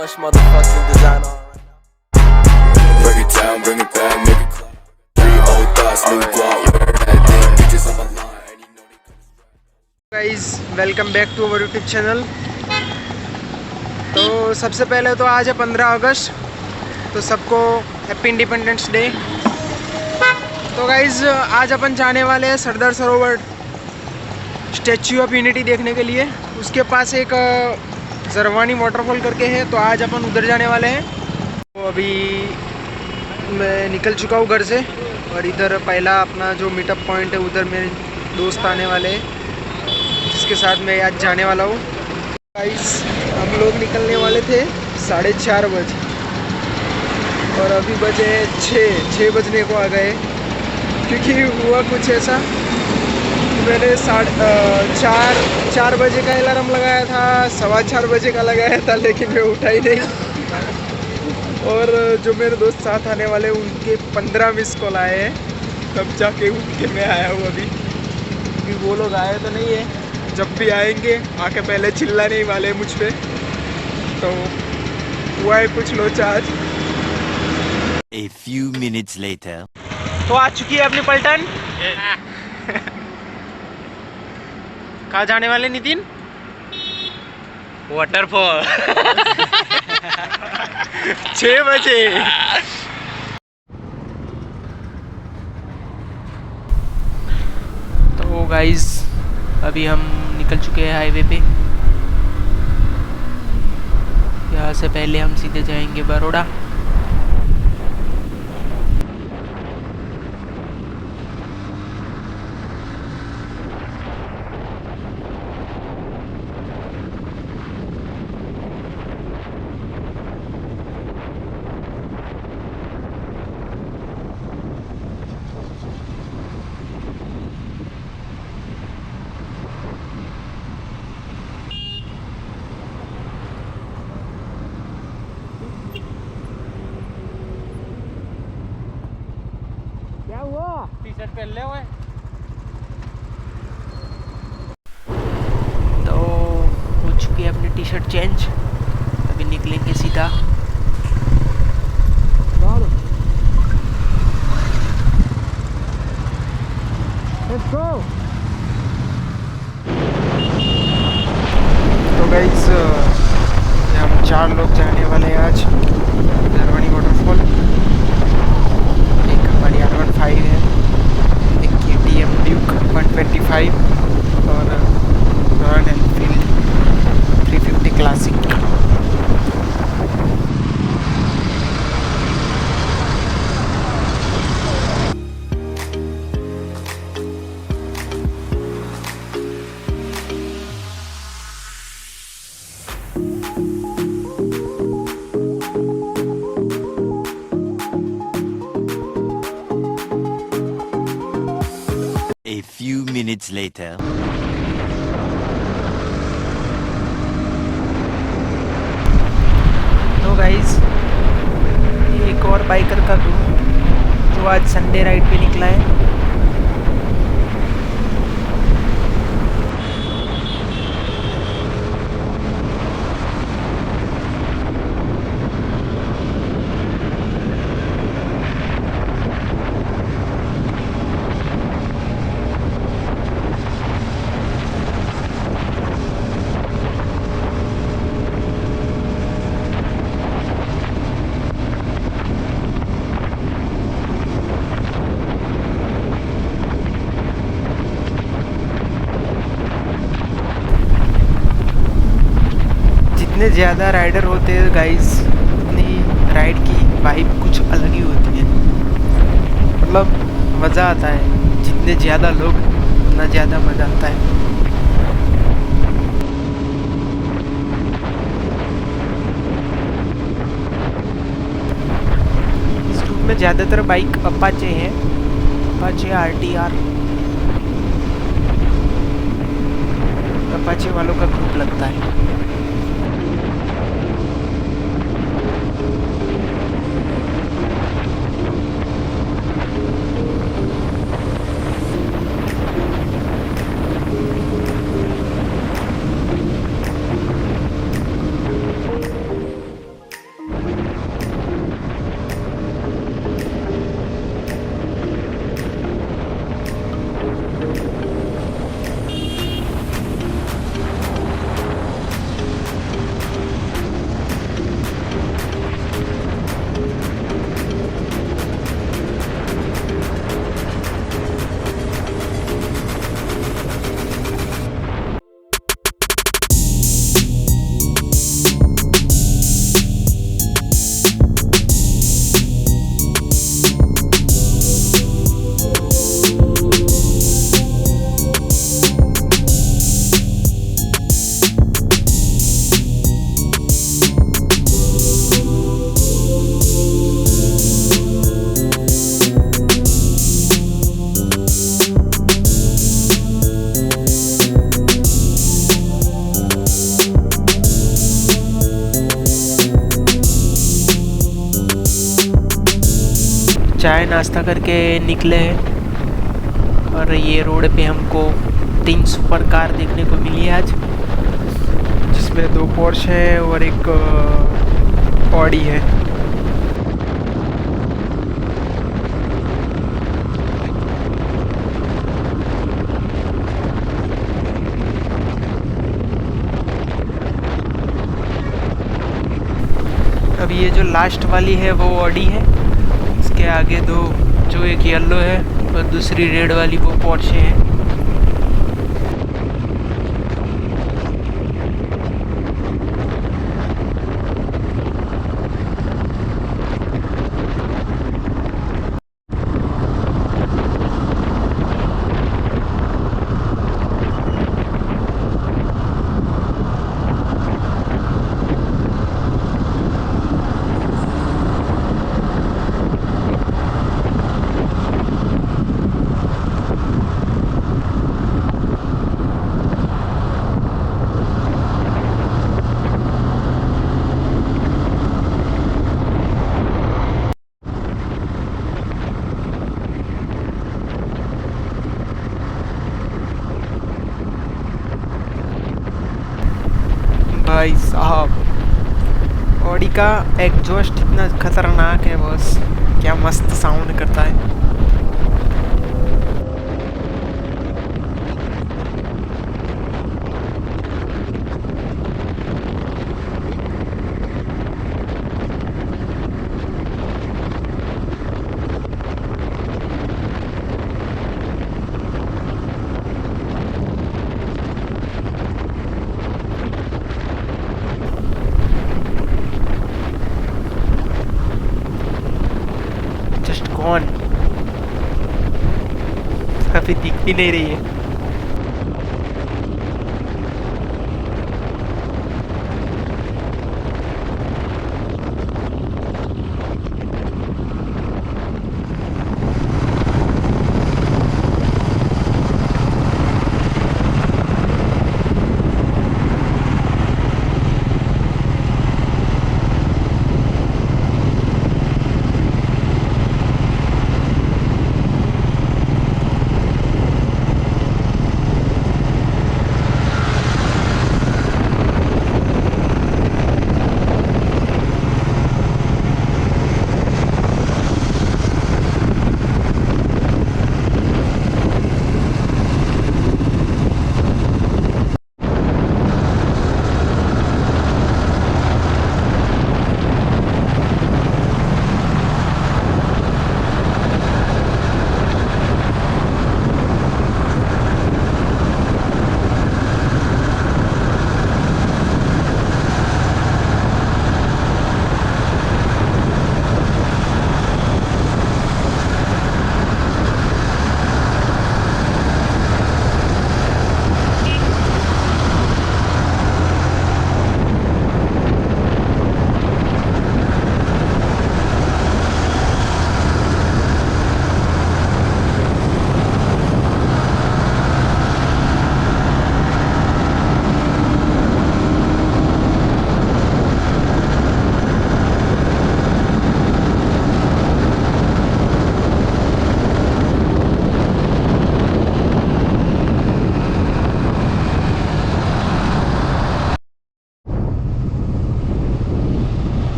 much motherfucking design on right now. Break it down, bring it back, make it clap. Three old thoughts, new guap, wear that thing, bitches on my line, and you know they come straight. Guys welcome back to our YouTube channel. तो सबसे पहले तो आज है 15 अगस्त, तो सबको happy independence day. तो guys आज अपन जाने वाले हैं Sardar Sarovar statue of unity देखने के लिए। उसके पास एक जरवानी वाटरफॉल करके है, तो आज अपन उधर जाने वाले हैं। तो अभी मैं निकल चुका हूँ घर से, और इधर पहला अपना जो मीटअप पॉइंट है उधर मेरे दोस्त आने वाले हैं, जिसके साथ मैं आज जाने वाला हूँ। गाइस हम लोग निकलने वाले थे 4:30 बजे, और अभी बजे 6 बजने को आ गए। क्योंकि हुआ कुछ ऐसा, मैंने 4 बजे का अलार्म लगाया था, 4:15 बजे का लगाया था, लेकिन मैं उठा ही नहीं। और जो मेरे दोस्त साथ आने वाले उनके 15 मिस कॉल आए हैं, तब जाके उठ के मैं आया हूँ अभी। क्योंकि वो लोग आए तो नहीं है, जब भी आएंगे आके पहले चिल्लाने ही वाले मुझ पे। तो हुआ है कुछ लोचा आज। A few minutes later. तो आ चुकी है अपनी पलटन। कहाँ जाने वाले नितिन? वाटरफॉल 6 बजे। तो गाइस अभी हम निकल चुके हैं हाईवे पे। यहाँ से पहले हम सीधे जाएंगे बड़ौदा। टी शर्ट पहन ले हुए। तो हो चुकी है अपनी टी शर्ट चेंज, अभी निकलेंगे सीधा। Let's go। तो गाइस हम 4 लोग जाने वाले हैं आज ज़रवानी वाटरफॉल। एक हमारी R15 है, एक KTM ड्यूक 125 और royal Enfield 350 classic. A few minutes later. तो गाइस एक और बाइकर का ग्रुप जो आज संडे राइड पे निकला है। जितने ज़्यादा राइडर होते हैं गाइस, उतनी राइड की वाइब कुछ अलग ही होती है। मतलब मज़ा आता है, जितने ज़्यादा लोग उतना ज़्यादा मज़ा आता है। इस ग्रुप में ज़्यादातर बाइक अपाचे हैं, अपाचे RTR, अपाचे वालों का ग्रुप लगता है। चाय नाश्ता करके निकले हैं और ये रोड पे हमको 3 सुपर कार देखने को मिली है आज, जिसमें 2 पोर्श है और एक ऑडी है। अब ये जो लास्ट वाली है वो ऑडी है, इसके आगे 2, जो एक येलो है और दूसरी रेड वाली वो पोर्शे है। भाई साहब, ऑडी का एग्जॉस्ट इतना खतरनाक है बॉस, क्या मस्त साउंड करता है। कौन अभी दिख भी नहीं रही है।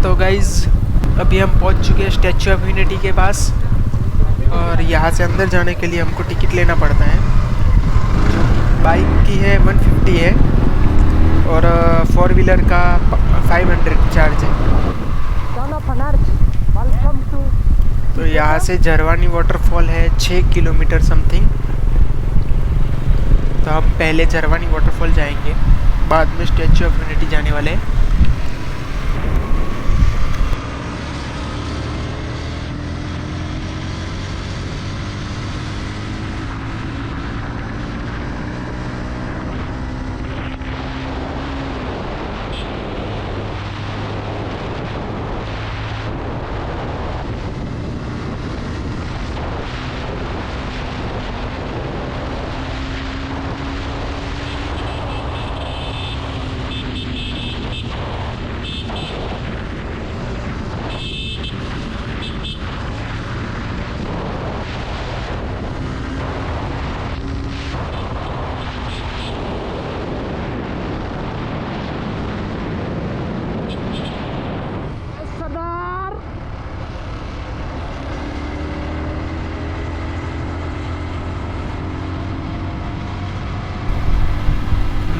तो गाइज़ अभी हम पहुंच चुके हैं स्टैचू ऑफ यूनिटी के पास, और यहाँ से अंदर जाने के लिए हमको टिकट लेना पड़ता है, जो बाइक की है 150 है और 4 व्हीलर का 500 चार्ज है। तो यहाँ से झरवानी वाटरफॉल है 6 किलोमीटर समथिंग। तो हम पहले झरवानी वाटरफॉल जाएंगे, बाद में स्टैचू ऑफ यूनिटी जाने वाले हैं।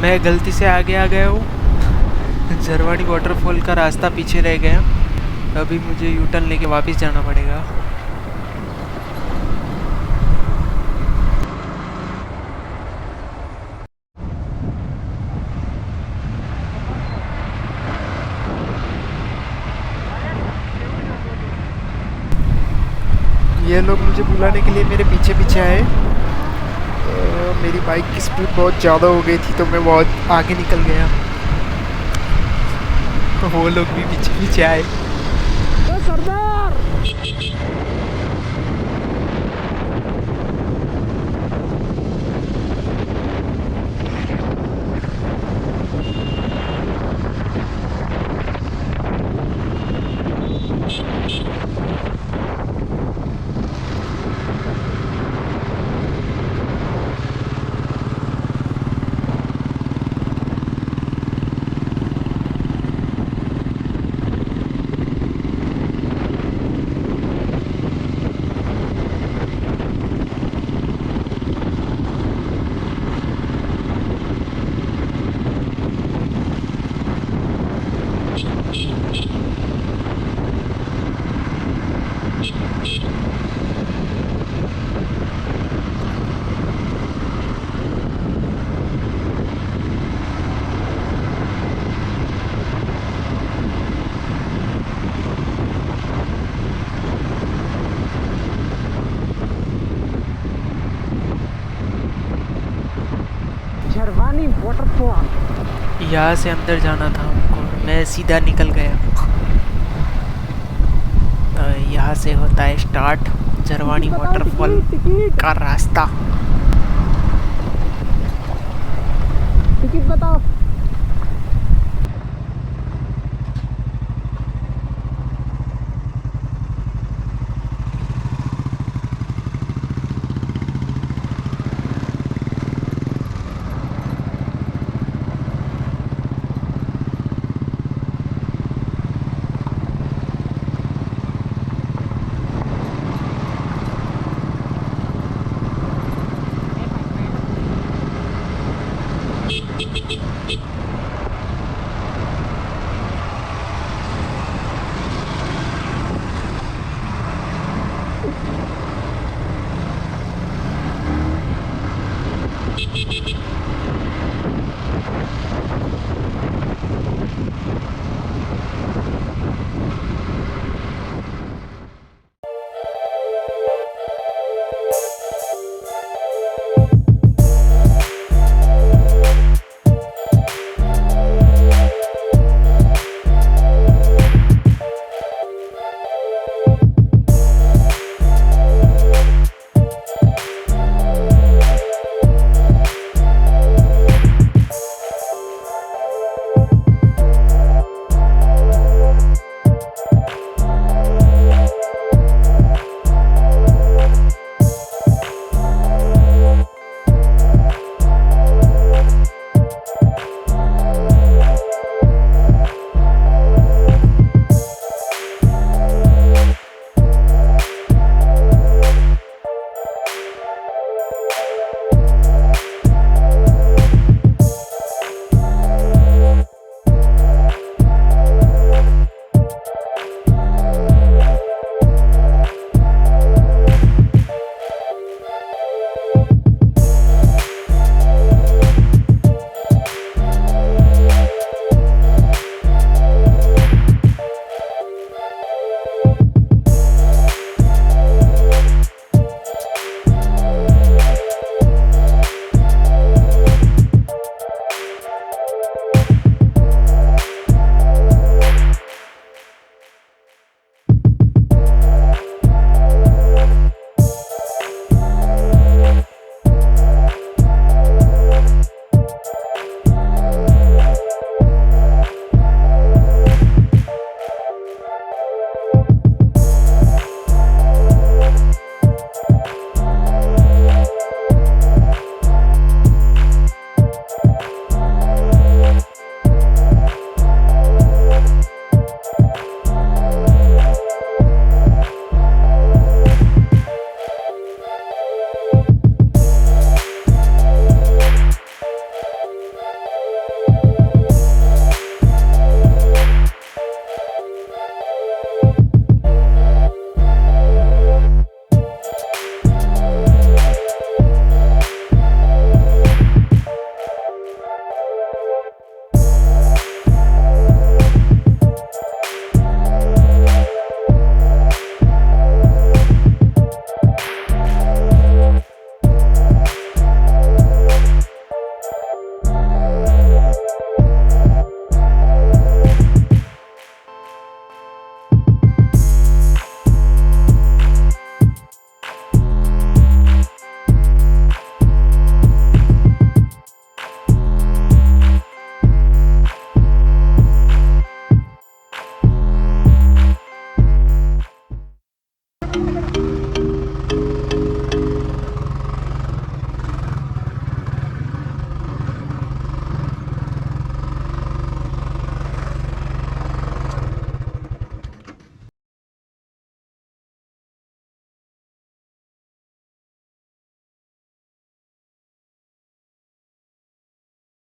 मैं गलती से आगे आ गया हूँ। जरवानी वाटरफॉल का रास्ता पीछे रह गया। अभी मुझे यू टर्न लेके वापस जाना पड़ेगा। ये लोग मुझे बुलाने के लिए मेरे पीछे पीछे आए। मेरी बाइक की स्पीड बहुत ज़्यादा हो गई थी तो मैं बहुत आगे निकल गया। वो लोग भी पीछे पीछे आए। सरदार झरवानी वाटरफॉल। यहाँ से अंदर जाना था हमको, मैं सीधा निकल गया। यहाँ से होता है स्टार्ट झरवानी वाटरफॉल का रास्ता। टिकट बताओ।